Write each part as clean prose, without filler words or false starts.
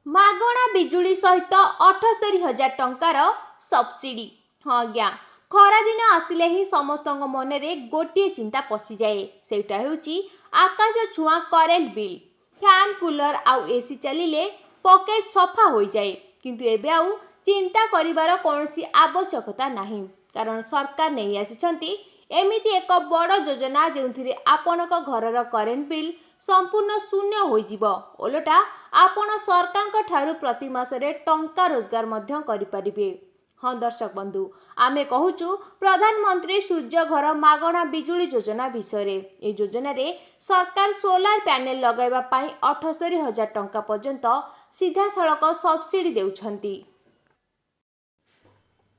मागणा बिजुली सहित 78,000 टंकार सब्सिडी। हाँ आज्ञा, खरा दिन आसिले ही समस्त मन में गोटे चिंता पशि जाए, सेटा हेउची आकाश छुआ करेन्ट बिल। फैन कूलर आउ एसी चलिले पकेट सफा हो जाए, किंतु एबे आउ चिंता करिवार कौनसी आवश्यकता नहीं, कारण सरकार नहीं आसिछंती एमिति एक बड़ योजना जो आपणक घरर करेन्ट बिल संपूर्ण शून्य होइजिब। ओलटा आपण सरकार ठारू प्रति मासरे टंका रोजगार मध्य करिपारिबे। हाँ दर्शक बंधु, आमे कहूचु प्रधानमंत्री सूर्य घर मागणा बिजुली योजना विषय। ए योजना रे सरकार सोलार पैनल लगाइबा पाई 78,000 टंका पर्यंत सीधा सड़क सब्सिडी देउछंती।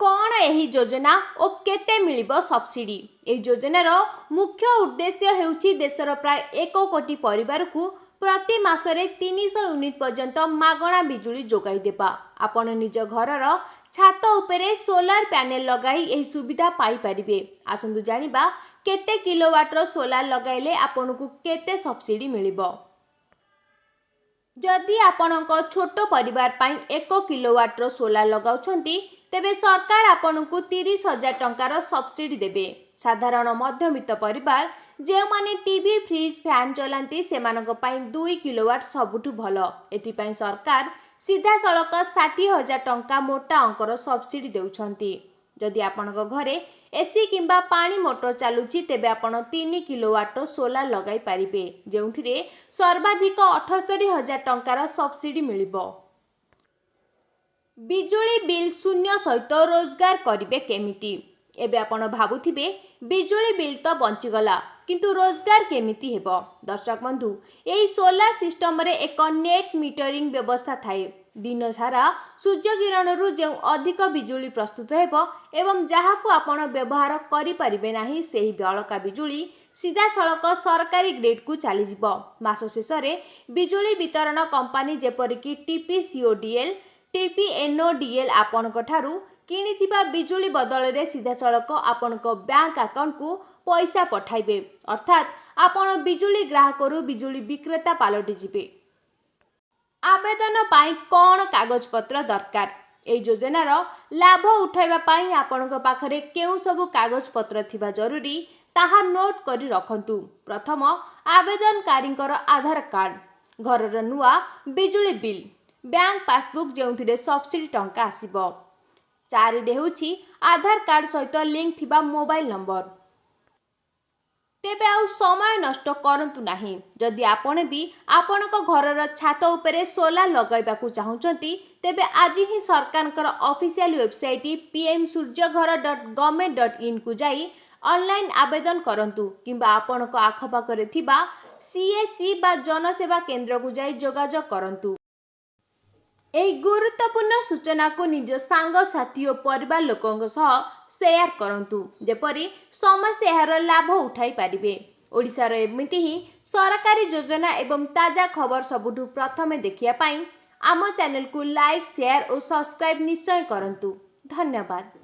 कौन यही योजना और केते मिलिबो सब्सिडी? ए योजनार मुख्य उद्देश्य हेउची देशर प्राय 1 कोटी परिवार को प्रति मासरे 300 यूनिट पर्यंत मागणा बिजुली जोगाई देबा। आपण निज घरर छात उपरे सोलार पैनल लगाई एही सुविधा पाई परिबे। आसंतु जानिबा केते किलोवाटर सोलार लगाइले आपनकु केते सब्सिडी मिलिबो। जदि आपणक छोट परिवार पाई 1 किलोवाटर सोलार लगाउछंती तेबे सरकार आपनकु 30,000 टंकार सब्सिडी देबे। साधारण मध्यवित्त परिवार जे माने टीवी फ्रिज फैन चलांती सेमानक पाई 2 किलोवाट सबुठु भल। एथिपाई सरकार सीधा सड़क 60,000 टंका मोटा अंकर सब्सिडी देउछंती। जदि आपणक घरे एसी किंबा पानी मोटर चालुची तेबे आपण 3 किलोवाट सोलार लगाई पारिबे, जेउथिरे सर्वाधिक 78,000 टंकार सब्सिडी मिलिबो। बिजुली बिल शून्य सहित रोजगार करिबे केमिति? एबे आपण भाबुथिबे बिजुली बिल तो बंचीगला, किंतु रोजगार केमिति हेबो? दर्शक बंधु, एही सोलार सिस्टम रे एक नेट मीटरिंग व्यवस्था थाए। दिन सारा सूर्य किरणरू जो अधिक बिजुली प्रस्तुत हेबो एवं जहाकु आपण व्यवहार करि परिबे नाही, सेही बळका बिजुली सीधा सड़क सरकारी ग्रिड को चली जिवो। मास शेष रे बिजुली वितरण कंपनी जेपरिक टीपीसीओडीएल टीपीएनओडीएल आपणक ठारू किनिथिबा बिजुली बदल रे सीधा सड़क आपणक बैंक अकाउंट को पैसा पठाइबे, अर्थात आपण बिजुली ग्राहकरू बिजुली विक्रेता पालटि जिबे। आवेदन पाई कौन कागज पत्र दरकार? ए योजनार लाभ उठाइबा पाई आपणक पाखरे केउ सबु कागज पत्र थिबा जरूरी ताहा नोट करी रखंतु। प्रथम आवेदनकारींकर आधार कार्ड, घरर नुआ बिजुली बिल, बैंक पासबुक जेउथिरे सब्सिडी टंका आसीबो। 4 रे हेउची आधार कार्ड सहित लिंक थिबा मोबाइल नंबर। तेबे आउ समय नष्ट करंतु नाही। जदि आपण भी आपणक घरर छात उपरे सोलार लगाइबाकू चाहुचंती तेबे आज ही सरकारकर ऑफिशियल वेबसाइट pmsuryaghar.government.in को जाई ऑनलाइन आवेदन करंतु, किंबा आपणक आखपाखरे थिबा सीएससी बा जनसेवा केंद्र को जाई जोगाजोग करंतु। एही गुरुत्वपूर्ण सूचना को निज सांग साथी और परिवार लोकंक सह शेयर करंतु, जेपरी समस्त एहार लाभ उठाई पारिबे। ओडिशार एमिति ही सरकारी योजना एवं ताजा खबर सबुठु प्रथमे देखिया पाई आम चैनल को लाइक शेयर और सब्सक्राइब निश्चय करंतु। धन्यवाद।